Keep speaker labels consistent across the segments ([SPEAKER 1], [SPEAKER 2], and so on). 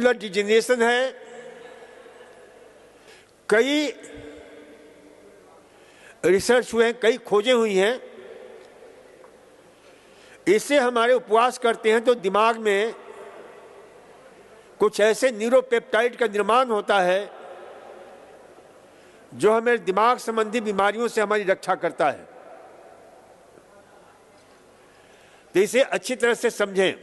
[SPEAKER 1] Macular degeneration है, कई research हुए हैं, कई खोजें हुई हैं। इससे हमारे उपवास करते हैं तो दिमाग में कुछ ऐसे न्यूरोपेप्टाइड का निर्माण होता है जो हमें दिमाग संबंधी बीमारियों से हमारी रक्षा करता है। तो इसे अच्छी तरह से समझें।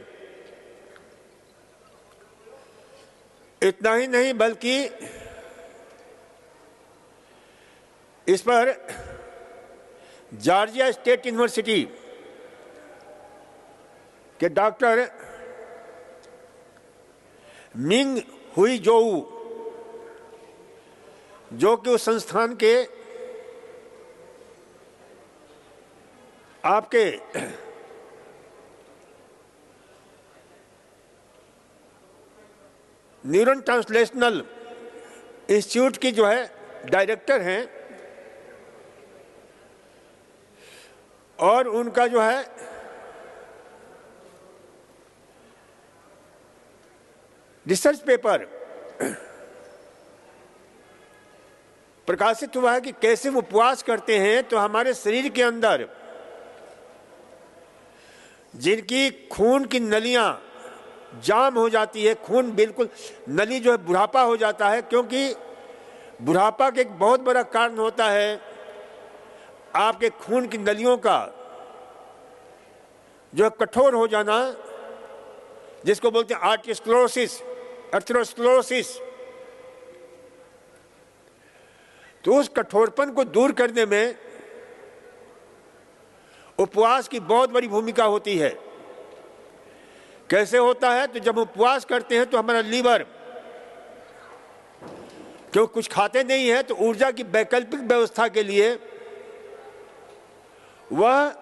[SPEAKER 1] इतना ही नहीं बल्कि इस पर जॉर्जिया स्टेट यूनिवर्सिटी के डॉक्टर मिंग हुई जोऊ, जो कि उस संस्थान के आपके न्यूरल ट्रांसलेशनल इंस्टीट्यूट की जो है डायरेक्टर हैं, और उनका जो है रिसर्च पेपर प्रकाशित हुआ है कि कैसे वो उपवास करते हैं तो हमारे शरीर के अंदर जिनकी खून की नलियां जाम हो जाती है, खून बिल्कुल नली जो है बुढ़ापा हो जाता है, क्योंकि बुढ़ापा का एक बहुत बड़ा कारण होता है आपके खून की नलियों का जो कठोर हो जाना, जिसको बोलते हैं आर्टेरियोस्क्लेरोसिस, एथेरोस्क्लेरोसिस। तो उस कठोरपन को दूर करने में उपवास की बहुत बड़ी भूमिका होती है। कैसे होता है? तो जब उपवास करते हैं तो हमारा लीवर, क्यों कुछ खाते नहीं है, तो ऊर्जा की वैकल्पिक व्यवस्था के लिए वह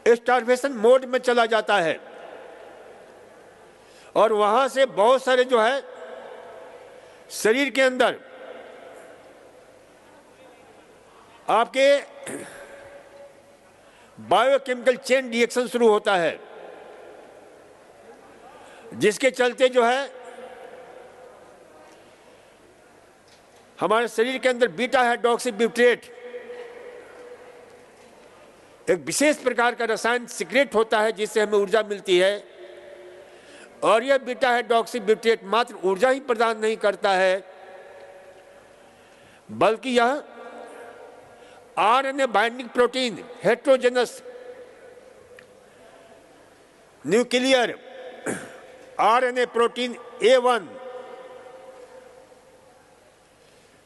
[SPEAKER 1] स्टार्वेशन मोड में चला जाता है, और वहां से बहुत सारे जो है शरीर के अंदर आपके बायोकेमिकल चेन रिएक्शन शुरू होता है, जिसके चलते जो है हमारे शरीर के अंदर बीटा हाइड्रोक्सी ब्यूटेट एक विशेष प्रकार का रसायन सिक्रेट होता है, जिससे हमें ऊर्जा मिलती है। और यह बीटा हाइड्रोक्सी ब्यूटेट मात्र ऊर्जा ही प्रदान नहीं करता है, बल्कि यह RNA binding protein heterogeneous nuclear RNA protein A1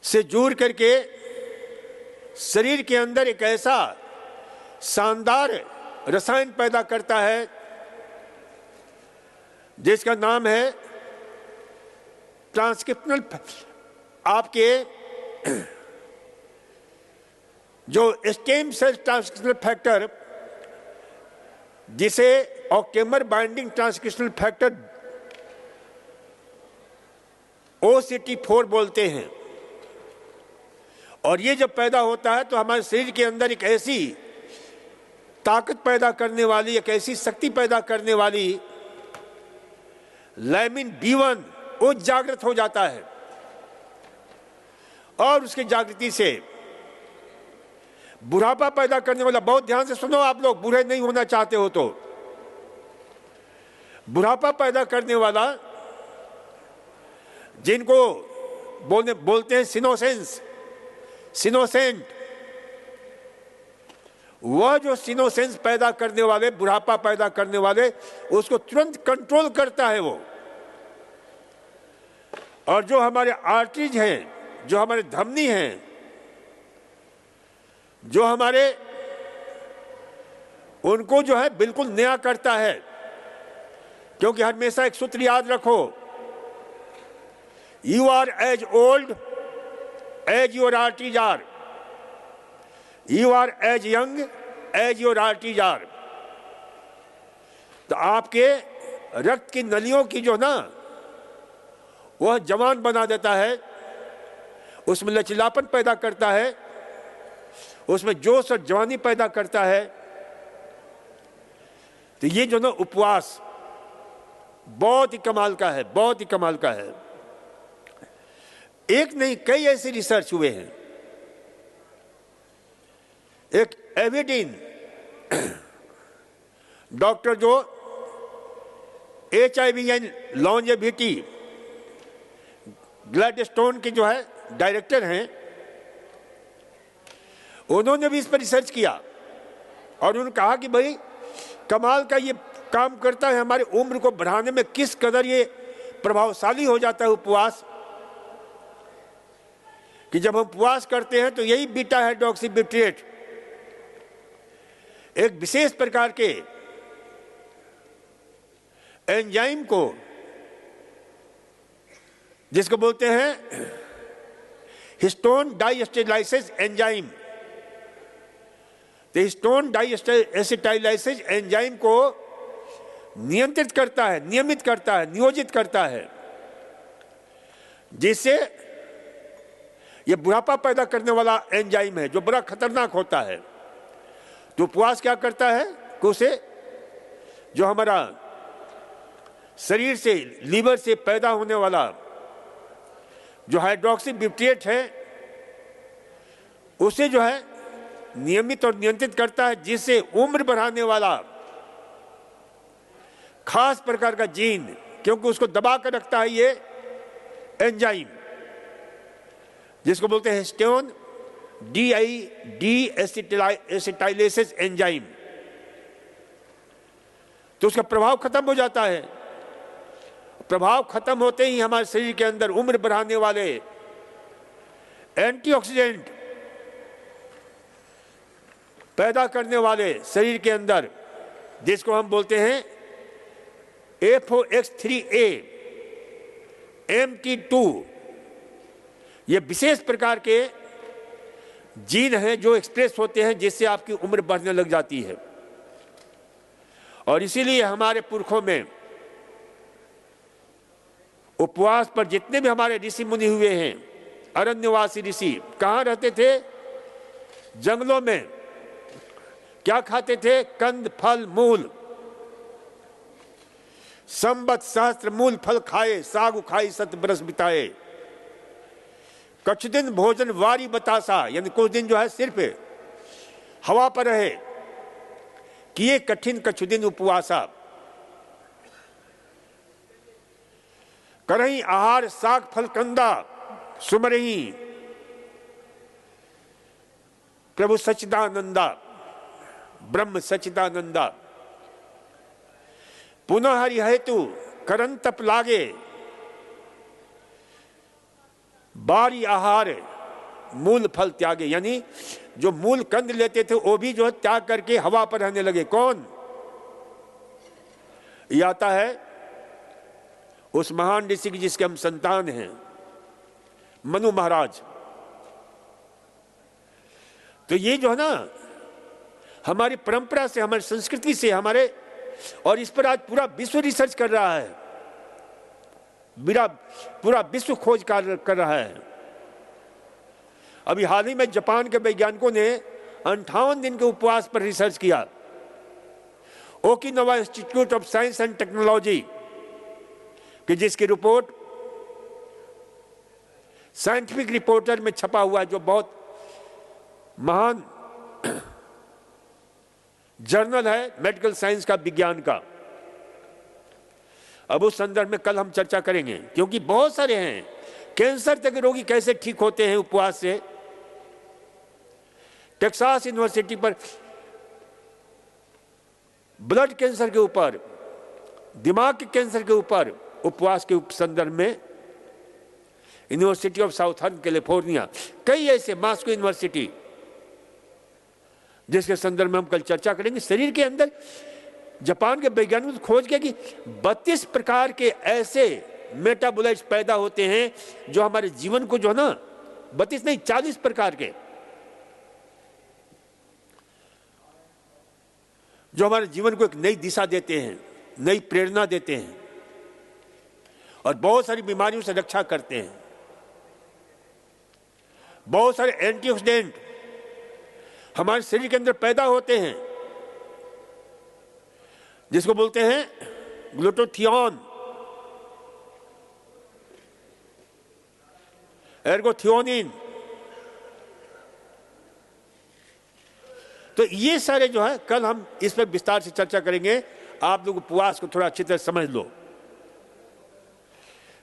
[SPEAKER 1] से जुड़ करके शरीर के अंदर एक ऐसा शानदार रसायन पैदा करता है जिसका नाम है ट्रांसक्रिप्शनल, आपके जो स्टेम सेल ट्रांसक्रिप्शनल फैक्टर, जिसे octamer binding transcriptional factor OCT4 बोलते हैं। और ये जब पैदा होता है तो हमारे शरीर के अंदर एक ऐसी ताकत पैदा करने वाली, एक ऐसी शक्ति पैदा करने वाली लैमिन B1 वो जागृत हो जाता है, और उसकी जागृति से बुढ़ापा पैदा करने वाला, बहुत ध्यान से सुनो आप लोग, बूढ़े नहीं होना चाहते हो तो, बुढ़ापा पैदा करने वाला जिनको बोलते हैं सिनोसेंट, वह जो सिनोसेंस पैदा करने वाले, बुढ़ापा पैदा करने वाले, उसको तुरंत कंट्रोल करता है वो। और जो हमारे आर्टरीज हैं, जो हमारे धमनी हैं, जो हमारे, उनको जो है बिल्कुल नया करता है। क्योंकि हमेशा एक सूत्र याद रखो, you are as old as your arteries are, you are as young as your arteries are. तो आपके रक्त की नलियों की जो ना, वह जवान बना देता है, उसमें लचीलापन पैदा करता है, उसमें जोश और जवानी पैदा करता है। तो ये जो ना उपवास, बहुत ही कमाल का है, बहुत ही कमाल का है। एक नहीं कई ऐसे रिसर्च हुए हैं। एक एविडीन डॉक्टर जो HIV एंड लॉन्जेविटी ग्लैडस्टोन के जो है डायरेक्टर हैं, उन्होंने भी इस पर रिसर्च किया और उन्होंने कहा कि भाई कमाल का ये काम करता है, हमारी उम्र को बढ़ाने में किस कदर ये प्रभावशाली हो जाता है उपवास, कि जब हम उपवास करते हैं तो यही बीटा हाइड्रोक्सीब्यूटेट एक विशेष प्रकार के एंजाइम को, जिसको बोलते हैं हिस्टोन डाइएसिटाइलेसेस एंजाइम, तो हिस्टोन डाइएसिटाइलेसेस एंजाइम को नियंत्रित करता है, नियमित करता है, नियोजित करता है, जिससे यह बुढ़ापा पैदा करने वाला एंजाइम है जो बड़ा खतरनाक होता है। तो उपवास क्या करता है कि उसे जो हमारा शरीर से, लीवर से पैदा होने वाला जो हाइड्रोक्सीब्यूटेट है उसे जो है नियमित और नियंत्रित करता है, जिससे उम्र बढ़ाने वाला खास प्रकार का जीन, क्योंकि उसको दबा कर रखता है ये एंजाइम, जिसको बोलते हैं हिस्टोन डाइएसिटाइलेसेस एंजाइम, तो उसका प्रभाव खत्म हो जाता है। प्रभाव खत्म होते ही हमारे शरीर के अंदर उम्र बढ़ाने वाले एंटीऑक्सीडेंट पैदा करने वाले शरीर के अंदर, जिसको हम बोलते हैं FOX3A, MT2, ये विशेष प्रकार के जीन हैं जो एक्सप्रेस होते हैं, जिससे आपकी उम्र बढ़ने लग जाती है। और इसीलिए हमारे पुरखों में उपवास पर जितने भी हमारे ऋषि मुनि हुए हैं, अरण्यवासी ऋषि कहाँ रहते थे? जंगलों में। क्या खाते थे? कंद, फल, मूल। संबत सहस्त्र मूल फल खाए, सागु खाई सत बरस बिताए। कुछ दिन भोजन वारी बतासा, यानी कुछ दिन जो है सिर्फ हवा पर रहे, किए कठिन कछु दिन उपवासा। करही आहार साग फल कंदा, सुमरही प्रभु सच्चिदानंदा, ब्रह्म सच्चिदानंदा। पुनः हरि हेतु करन तप लागे, बारी आहार मूल फल त्यागे। यानी जो मूल कंद लेते थे वो भी जो है त्याग करके हवा पर रहने लगे। कौन? ये आता है उस महान ऋषि की जिसके हम संतान हैं, मनु महाराज। तो ये जो है ना हमारी परंपरा से, हमारी संस्कृति से, हमारे, और इस पर आज पूरा विश्व रिसर्च कर रहा है, पूरा विश्व खोज कर रहा है। अभी हाल ही में जापान के वैज्ञानिकों ने 58 दिन के उपवास पर रिसर्च किया। Okinawa institute of science and technology कि जिसकी रिपोर्ट साइंटिफिक रिपोर्टर में छपा हुआ है, जो बहुत महान जर्नल है मेडिकल साइंस का, विज्ञान का। अब उस संदर्भ में कल हम चर्चा करेंगे, क्योंकि बहुत सारे हैं। कैंसर तक रोगी कैसे ठीक होते हैं उपवास से। टेक्सास यूनिवर्सिटी पर ब्लड कैंसर के ऊपर, दिमाग के कैंसर के ऊपर उपवास के संदर्भ में यूनिवर्सिटी ऑफ साउथर्न कैलिफोर्निया, कई ऐसे, मॉस्को यूनिवर्सिटी, जिसके संदर्भ में हम कल चर्चा करेंगे। शरीर के अंदर जापान के वैज्ञानिकों ने खोज किया कि 32 प्रकार के ऐसे मेटाबोलाइट्स पैदा होते हैं जो हमारे जीवन को जो है ना, 32 नहीं 40 प्रकार के, जो हमारे जीवन को एक नई दिशा देते हैं, नई प्रेरणा देते हैं और बहुत सारी बीमारियों से रक्षा करते हैं। बहुत सारे एंटीऑक्सीडेंट हमारे शरीर के अंदर पैदा होते हैं, जिसको बोलते हैं ग्लूटाथियोन, एर्गोथियोनिन। तो ये सारे जो है कल हम इस पर विस्तार से चर्चा करेंगे। आप लोग उपवास को थोड़ा अच्छी तरह समझ लो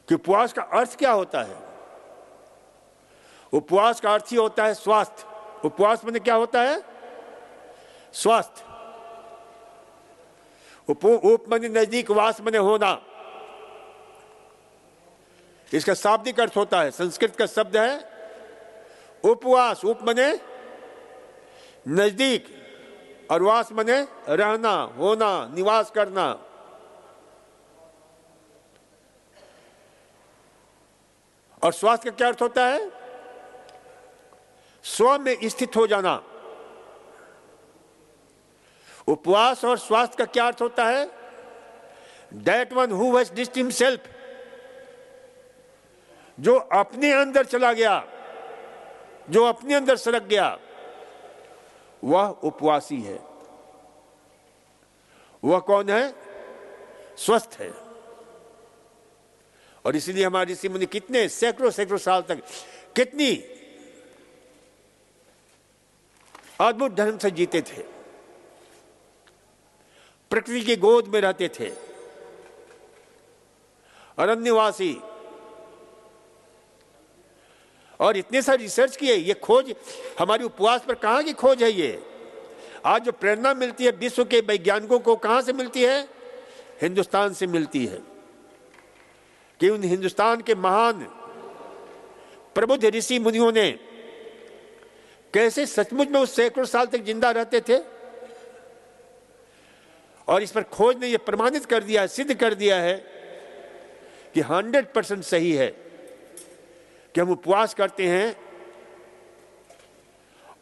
[SPEAKER 1] कि उपवास का अर्थ क्या होता है। उपवास का अर्थ ही होता है स्वास्थ्य। उपवास माने क्या होता है? स्वास्थ्य। उप माने नजदीक, वास माने होना। इसका शाब्दिक अर्थ होता है, संस्कृत का शब्द है उपवास। उप माने नजदीक और वास माने रहना, होना, निवास करना। और स्वास्थ्य का क्या अर्थ होता है? स्व में स्थित हो जाना। उपवास और स्वास्थ्य का क्या अर्थ होता है? That one who has डिस्ड himself, जो अपने अंदर चला गया, जो अपने अंदर सरक गया, वह उपवासी है। वह कौन है? स्वस्थ है। और इसलिए हमारे ऋषि मुनि कितने सैकड़ों सैकड़ों साल तक कितनी अद्भुत ढंग से जीते थे, प्रकृति की गोद में रहते थे, अरण्यवासी। और इतने सारे रिसर्च किए। ये खोज हमारी उपवास पर कहां की खोज है? ये आज जो प्रेरणा मिलती है विश्व के वैज्ञानिकों को, कहां से मिलती है? हिंदुस्तान से मिलती है। कि उन हिंदुस्तान के महान प्रबुद्ध ऋषि मुनियों ने कैसे सचमुच में उस सैकड़ों साल तक जिंदा रहते थे। और इस पर खोज ने यह प्रमाणित कर दिया है, सिद्ध कर दिया है कि 100% सही है कि हम उपवास करते हैं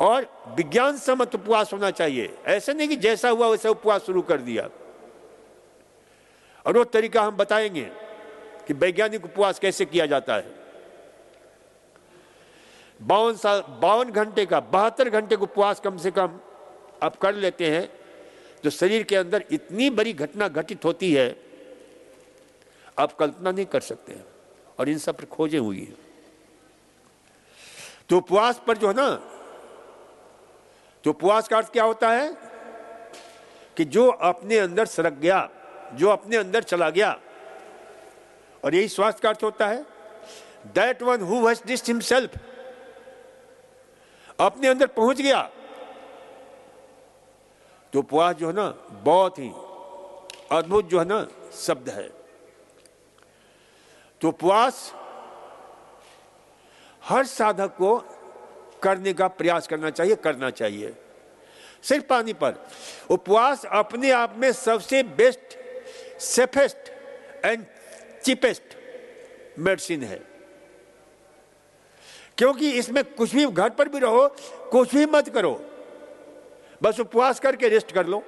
[SPEAKER 1] और विज्ञान सम्मत उपवास होना चाहिए। ऐसा नहीं कि जैसा हुआ वैसा उपवास शुरू कर दिया। और वो तरीका हम बताएंगे कि वैज्ञानिक उपवास कैसे किया जाता है। 52 घंटे का, 72 घंटे का उपवास कम से कम आप कर लेते हैं तो शरीर के अंदर इतनी बड़ी घटना घटित होती है आप कल्पना नहीं कर सकते हैं। और इन सब पर खोजें हुई है। तो उपवास पर जो है ना, तो उपवास का अर्थ क्या होता है? कि जो अपने अंदर सरक गया, जो अपने अंदर चला गया। और यही स्वास्थ्य का अर्थ होता है that one who has डिस्ड himself, अपने अंदर पहुंच गया। तो उपवास जो है ना बहुत ही अद्भुत जो है ना शब्द है। तो उपवास हर साधक को करने का प्रयास करना चाहिए, करना चाहिए। सिर्फ पानी पर उपवास अपने आप में सबसे best, safest and cheapest medicine है। क्योंकि इसमें कुछ भी, घर पर भी रहो, कुछ भी मत करो, बस उपवास करके रेस्ट कर लो।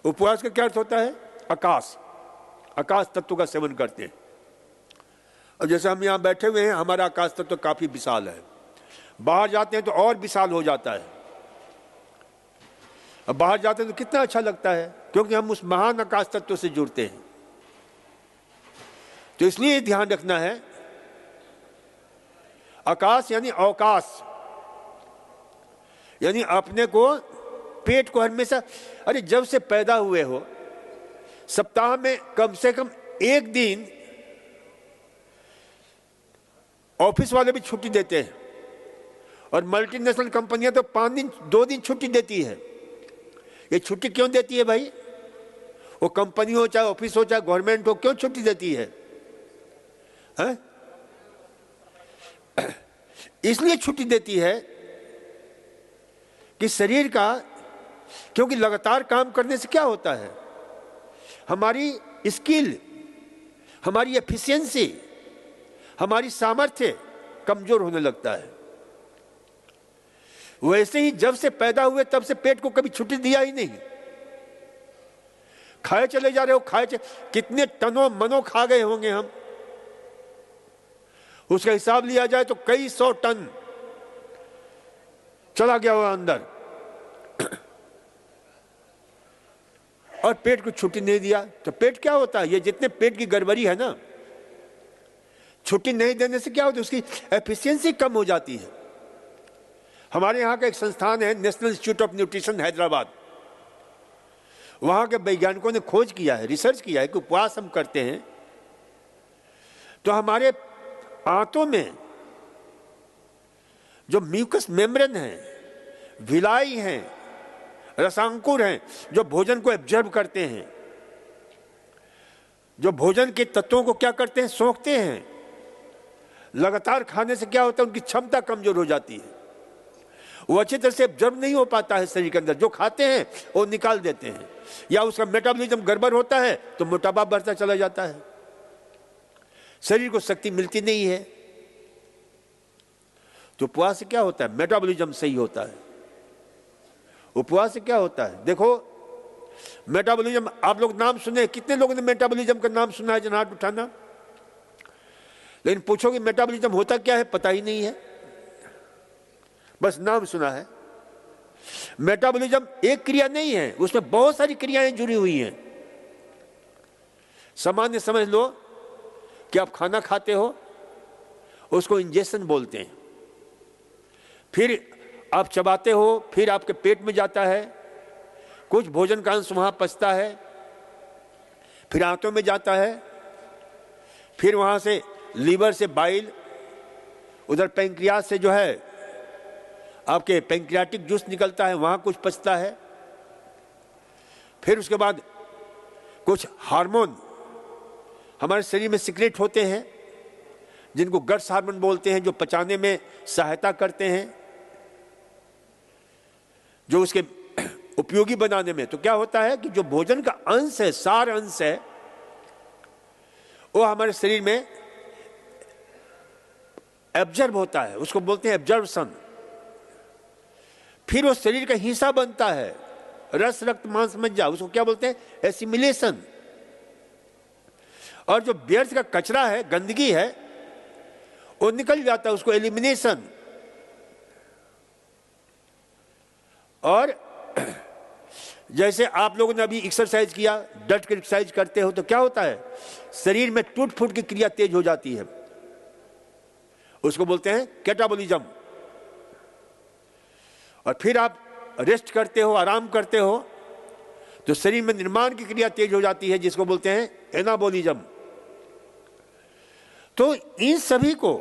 [SPEAKER 1] उपवास का क्या अर्थ होता है? आकाश, आकाश तत्व का सेवन करते हैं। और जैसे हम यहां बैठे हुए हैं, हमारा आकाश तत्व काफी विशाल है। बाहर जाते हैं तो और विशाल हो जाता है। अब बाहर जाते हैं तो कितना अच्छा लगता है, क्योंकि हम उस महान आकाश तत्व से जुड़ते हैं। तो इसलिए ध्यान रखना है, आकाश यानी अवकाश, यानी अपने को, पेट को हमेशा, अरे जब से पैदा हुए हो सप्ताह में कम से कम एक दिन, ऑफिस वाले भी छुट्टी देते हैं और मल्टीनेशनल कंपनियां तो 5 दिन 2 दिन छुट्टी देती है। ये छुट्टी क्यों देती है भाई? वो कंपनी हो चाहे ऑफिस हो चाहे गवर्नमेंट हो, क्यों छुट्टी देती है? इसलिए छुट्टी देती है कि शरीर का, क्योंकि लगातार काम करने से क्या होता है, हमारी स्किल, हमारी एफिशिएंसी, हमारी सामर्थ्य कमजोर होने लगता है। वैसे ही जब से पैदा हुए तब से पेट को कभी छुट्टी दिया ही नहीं। खाए चले जा रहे हो, खाए कितने टनों मनों खा गए होंगे हम, उसका हिसाब लिया जाए तो कई 100 टन चला गया हुआ अंदर। और पेट को छुट्टी नहीं दिया तो पेट क्या होता है, ये जितने पेट की गड़बड़ी है ना, छुट्टी नहीं देने से क्या होता है, उसकी एफिशिएंसी कम हो जाती है। हमारे यहाँ का एक संस्थान है national institute of nutrition Hyderabad, वहाँ के वैज्ञानिकों ने खोज किया है, रिसर्च किया है कि उपवास हम करते हैं तो हमारे आंतों में जो म्यूकस मेम्ब्रेन है, विलाई हैं, रसांकुर हैं, जो भोजन को एब्जॉर्ब करते हैं, जो भोजन के तत्वों को क्या करते हैं, सोखते हैं, लगातार खाने से क्या होता है, उनकी क्षमता कमजोर हो जाती है, वो अच्छी तरह से एब्जॉर्ब नहीं हो पाता है शरीर के अंदर, जो खाते हैं वो निकाल देते हैं, या उसका मेटाबॉलिज्म गड़बड़ होता है तो मोटापा बढ़ता चला जाता है, शरीर को शक्ति मिलती नहीं है। तो उपवास से क्या होता है, मेटाबॉलिज्म सही होता है। उपवास से क्या होता है, देखो मेटाबॉलिज्म, आप लोग नाम सुने, कितने लोगों ने मेटाबॉलिज्म का नाम सुना है, जन हाथ उठाना। लेकिन पूछोगे मेटाबॉलिज्म होता क्या है, पता ही नहीं है, बस नाम सुना है। मेटाबॉलिज्म एक क्रिया नहीं है, उसमें बहुत सारी क्रियाएं जुड़ी हुई हैं। सामान्य समझ लो कि आप खाना खाते हो, उसको इंजेक्शन बोलते हैं, फिर आप चबाते हो, फिर आपके पेट में जाता है, कुछ भोजन का अंश वहां पचता है, फिर आंतों में जाता है, फिर वहां से लीवर से बाइल, उधर पैंक्रियास से जो है आपके पैंक्रियाटिक जूस निकलता है, वहां कुछ पचता है, फिर उसके बाद कुछ हार्मोन हमारे शरीर में सिक्रेट होते हैं जिनको गट्स हार्मोन बोलते हैं, जो पचाने में सहायता करते हैं, जो उसके उपयोगी बनाने में। तो क्या होता है कि जो भोजन का अंश है, सार अंश है, वो हमारे शरीर में एब्जॉर्ब होता है, उसको बोलते हैं एब्जॉर्प्शन। फिर वो शरीर का हिस्सा बनता है, रस रक्त मांस मज्जा, उसको क्या बोलते हैं, एसिमिलेशन। और जो व्यर्थ का कचरा है, गंदगी है, वो निकल जाता है, उसको एलिमिनेशन। और जैसे आप लोगों ने अभी एक्सरसाइज किया, डट कर एक्सरसाइज करते हो तो क्या होता है, शरीर में टूट फूट की क्रिया तेज हो जाती है, उसको बोलते हैं कैटाबॉलिज्म। और फिर आप रेस्ट करते हो, आराम करते हो, तो शरीर में निर्माण की क्रिया तेज हो जाती है, जिसको बोलते हैं एनाबॉलिज्म। तो इन सभी को,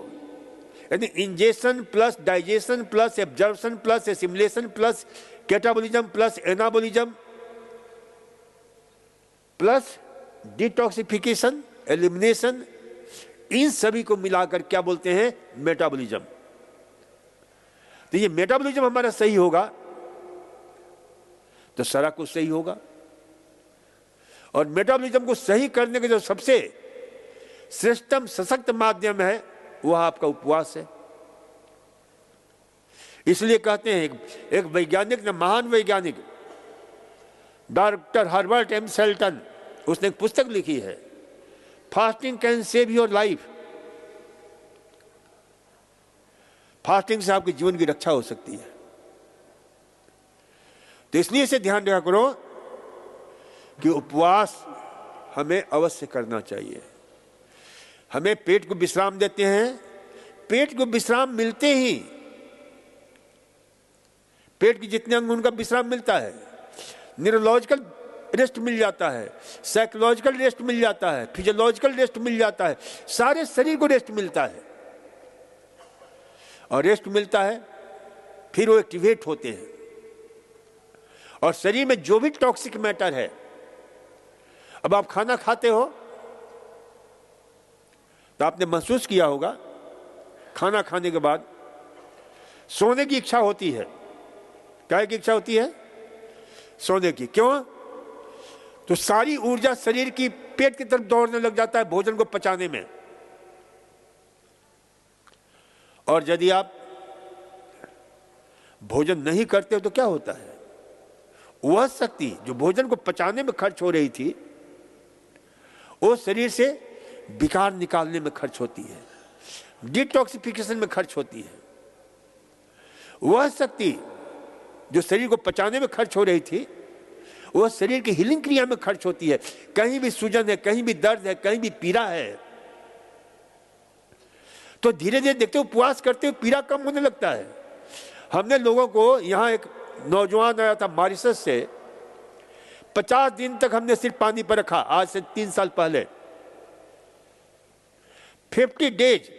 [SPEAKER 1] यानी injection plus digestion plus absorption plus assimilation plus catabolism plus anabolism plus detoxification, elimination, इन सभी को मिलाकर क्या बोलते हैं, मेटाबॉलिज्म। तो ये मेटाबॉलिज्म हमारा सही होगा तो सारा कुछ सही होगा। और मेटाबॉलिज्म को सही करने का जो सबसे श्रेष्ठतम सशक्त माध्यम है वह आपका उपवास है। इसलिए कहते हैं, एक वैज्ञानिक ने, महान वैज्ञानिक डॉक्टर हर्बर्ट एम शेल्टन, उसने एक पुस्तक लिखी है, fasting can save your life. Fasting से आपके जीवन की रक्षा हो सकती है। तो इसलिए इसे ध्यान रखा करो कि उपवास हमें अवश्य करना चाहिए। हमें पेट को विश्राम देते हैं, पेट को विश्राम मिलते ही पेट के जितने अंग उनका विश्राम मिलता है, न्यूरोलॉजिकल रेस्ट मिल जाता है, साइकोलॉजिकल रेस्ट मिल जाता है, फिजियोलॉजिकल रेस्ट मिल जाता है, सारे शरीर को रेस्ट मिलता है। और रेस्ट मिलता है फिर वो एक्टिवेट होते हैं, और शरीर में जो भी टॉक्सिक मैटर है, अब आप खाना खाते हो तो आपने महसूस किया होगा, खाना खाने के बाद सोने की इच्छा होती है। क्या की इच्छा होती है? सोने की। क्यों? तो सारी ऊर्जा शरीर की पेट की तरफ दौड़ने लग जाता है भोजन को पचाने में। और यदि आप भोजन नहीं करते हो तो क्या होता है, वह शक्ति जो भोजन को पचाने में खर्च हो रही थी वो शरीर से विकार निकालने में खर्च होती है, डिटॉक्सिफिकेशन में खर्च होती है। वह शक्ति जो शरीर को पचाने में खर्च हो रही थी वो शरीर की हीलिंग क्रिया में खर्च होती है। कहीं भी सूजन है, कहीं भी दर्द है, कहीं भी पीड़ा है, तो धीरे धीरे देखते हो उपवास करते हुए पीड़ा कम होने लगता है। हमने लोगों को, यहाँ एक नौजवान आया था मॉरिशस से, 50 दिन तक हमने सिर्फ पानी पर रखा, आज से 3 साल पहले। 50 डेज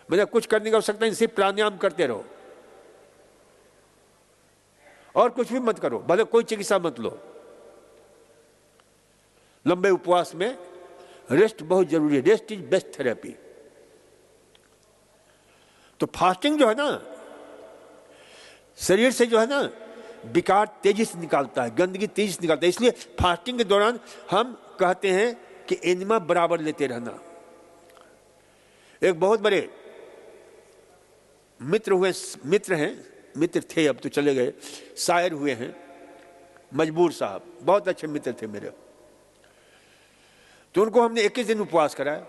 [SPEAKER 1] मैंने कुछ करने की आवश्यकता नहीं, सिर्फ प्राणायाम करते रहो और कुछ भी मत करो, भले कोई चिकित्सा मत लो। लंबे उपवास में रेस्ट बहुत जरूरी है, रेस्ट इज बेस्ट थेरेपी। तो फास्टिंग जो है ना, शरीर से जो है ना विकार तेजी से निकालता है, गंदगी तेजी से निकालता है। इसलिए फास्टिंग के दौरान हम कहते हैं कि एनिमा बराबर लेते रहना। एक बहुत बड़े मित्र थे, अब तो चले गए, शायर हुए हैं, मजबूर साहब, बहुत अच्छे मित्र थे मेरे। तो उनको हमने 21 दिन उपवास कराया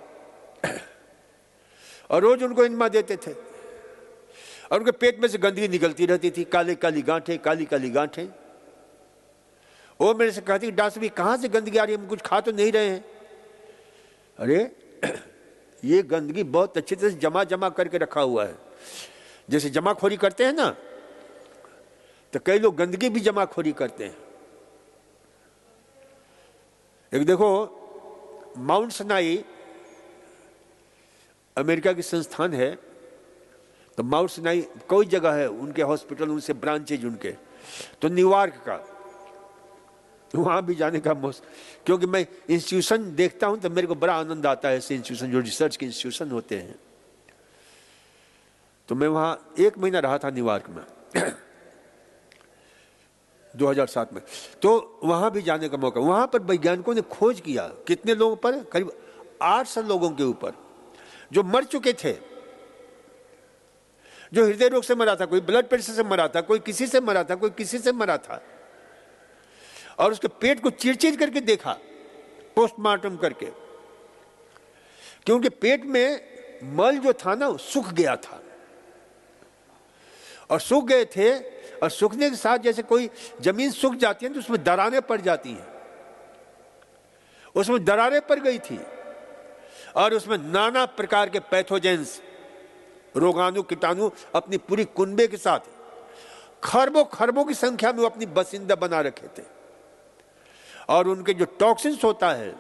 [SPEAKER 1] और रोज उनको एनिमा देते थे और उनके पेट में से गंदगी निकलती रहती थी, काली काली गांठें। वो मेरे से कहती, डॉक्टर साहब कहाँ से गंदगी आ रही है, हम कुछ खा तो नहीं रहे हैं। अरे ये गंदगी बहुत अच्छी तरह से जमा करके रखा हुआ है। जैसे जमाखोरी करते हैं ना, तो कई लोग गंदगी भी जमाखोरी करते हैं। एक देखो, माउंट सिनाई अमेरिका की संस्थान है, तो माउंट सिनाई कोई जगह है, उनके हॉस्पिटल, उनसे ब्रांचेज उनके, तो न्यूयॉर्क का, वहां भी जाने का क्योंकि मैं इंस्टीट्यूशन देखता हूं तो मेरे को बड़ा आनंद आता है, ऐसे इंस्टीट्यूशन जो रिसर्च के इंस्टीट्यूशन होते हैं। तो मैं वहां 1 महीना रहा था न्यूयॉर्क में 2007 में। तो वहां भी जाने का मौका, वहां पर वैज्ञानिकों ने खोज किया, कितने लोगों पर, करीब 800 लोगों के ऊपर जो मर चुके थे, जो हृदय रोग से मरा था, कोई ब्लड प्रेशर से मरा था, कोई किसी से मरा था, कोई किसी से मरा था, और उसके पेट को चीर करके देखा, पोस्टमार्टम करके, कि उनके पेट में मल जो था ना सूख गया था, और सूख गए थे, और सूखने के साथ जैसे कोई जमीन सूख जाती है तो उसमें दरारें पड़ जाती हैं, उसमें दरारें पड़ गई थी, और उसमें नाना प्रकार के पैथोजेंस, रोगाणु, कीटाणु अपनी पूरी कुनबे के साथ खरबों की संख्या में वो अपनी बसिंदा बना रखे थे। और उनके जो टॉक्सिन्स होता है,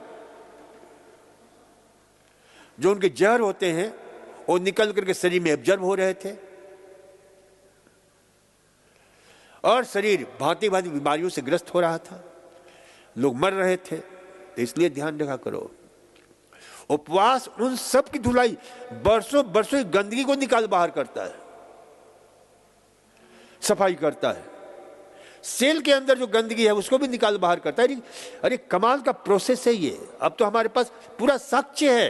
[SPEAKER 1] जो उनके जहर होते हैं, वो निकल करके शरीर में एब्जॉर्ब हो रहे थे, और शरीर भांति भांति बीमारियों से ग्रस्त हो रहा था, लोग मर रहे थे। तो इसलिए ध्यान रखा करो, उपवास उन सब की धुलाई, बरसों गंदगी को निकाल बाहर करता है, सफाई करता है। सेल के अंदर जो गंदगी है उसको भी निकाल बाहर करता है। अरे कमाल का प्रोसेस है ये। अब तो हमारे पास पूरा साक्ष्य है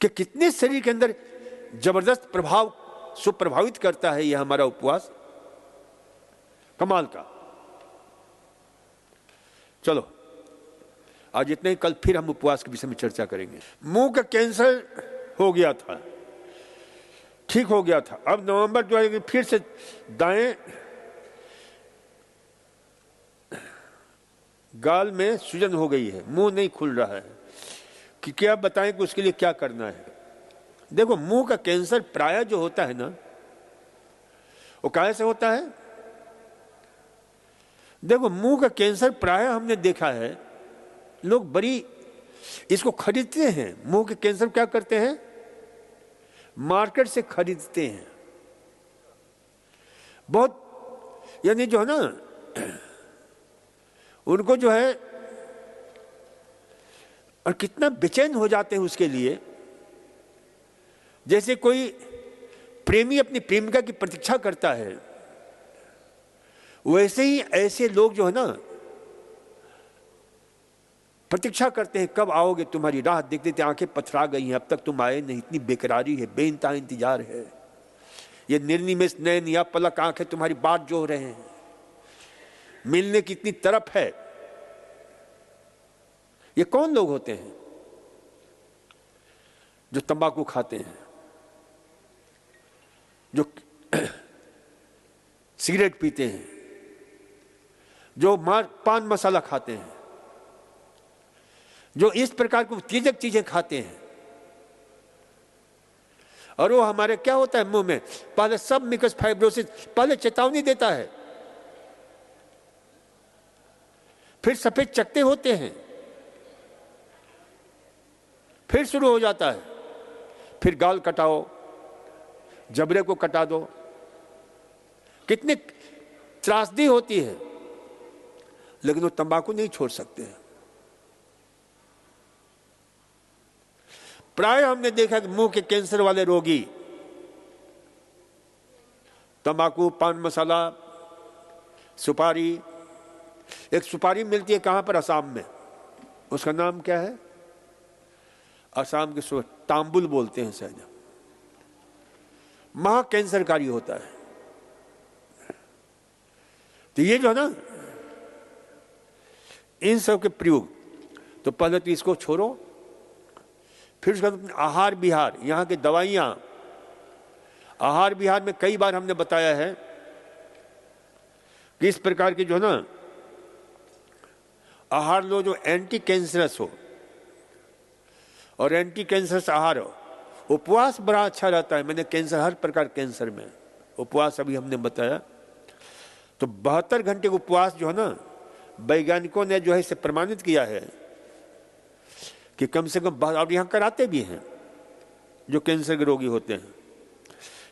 [SPEAKER 1] कि कितने शरीर के अंदर जबरदस्त प्रभाव सुप्रभावित करता है ये हमारा उपवास, कमाल का। चलो आज इतने ही, कल फिर हम उपवास के विषय में चर्चा करेंगे। मुंह का कैंसर हो गया था, ठीक हो गया था, अब नवंबर जो है फिर से दाएं गाल में सूजन हो गई है, मुंह नहीं खुल रहा है, कि क्या बताएं कि उसके लिए क्या करना है। देखो, मुंह का कैंसर प्रायः जो होता है ना, वो काहे से होता है? देखो, मुंह का कैंसर प्रायः हमने देखा है, लोग बड़ी इसको खरीदते हैं। मुंह के कैंसर क्या करते हैं? मार्केट से खरीदते हैं, बहुत, यानी जो है ना, उनको जो है, और कितना बेचैन हो जाते हैं उसके लिए। जैसे कोई प्रेमी अपनी प्रेमिका की प्रतीक्षा करता है, वैसे ही ऐसे लोग जो है ना प्रतीक्षा करते हैं, कब आओगे, तुम्हारी राह देखते थे आंखें पथरा गई हैं, अब तक तुम आए नहीं, इतनी बेकरारी है, बेइंतहा इंतजार है, ये निर्निमेष नयन या पलक आंखें तुम्हारी बात जो रहे हैं, मिलने की इतनी तरफ है। ये कौन लोग होते हैं? जो तंबाकू खाते हैं, जो सिगरेट पीते हैं, जो पान मसाला खाते हैं, जो इस प्रकार की उत्तेजक चीजें खाते हैं, और वो हमारे क्या होता है मुंह में, पहले सब मिकस फाइब्रोसिस पहले चेतावनी देता है, फिर सफेद चकत्ते होते हैं, फिर शुरू हो जाता है, फिर गाल कटाओ, जबड़े को कटा दो, कितनी त्रासदी होती है, लेकिन वो तंबाकू नहीं छोड़ सकते हैं। प्राय हमने देखा कि मुंह के कैंसर वाले रोगी तंबाकू, पान मसाला, सुपारी, एक सुपारी मिलती है कहां पर, असम में, उसका नाम क्या है, असम के तांबुल बोलते हैं शायद, महा कैंसरकारी होता है। तो ये जो है ना, इन सब के प्रयोग, तो पहले तो इसको छोड़ो, फिर उसका आहार विहार, यहाँ की दवाइयाँ, आहार विहार में कई बार हमने बताया है कि इस प्रकार की जो है ना आहार लो जो एंटी कैंसरस हो, और एंटी कैंसरस आहार हो। उपवास बड़ा अच्छा रहता है, मैंने कैंसर, हर प्रकार कैंसर में उपवास अभी हमने बताया। तो 72 घंटे उपवास जो है ना, वैज्ञानिकों ने जो है इसे प्रमाणित किया है कि कम से कम, और यहाँ कराते भी हैं जो कैंसर के रोगी होते हैं।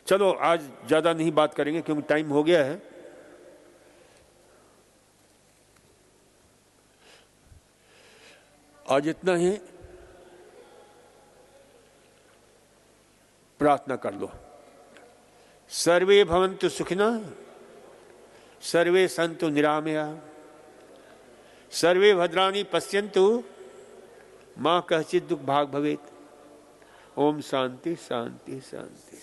[SPEAKER 1] चलो आज ज्यादा नहीं बात करेंगे क्योंकि टाइम हो गया है। आज इतना ही, प्रार्थना कर लो। सर्वे भवन्तु सुखिनः, सर्वे सन्तु निरामया, सर्वे भद्राणि पश्यन्तु, मां कश्चित् दुःख भाग् भवेत्। ओम शांति शांति शांति।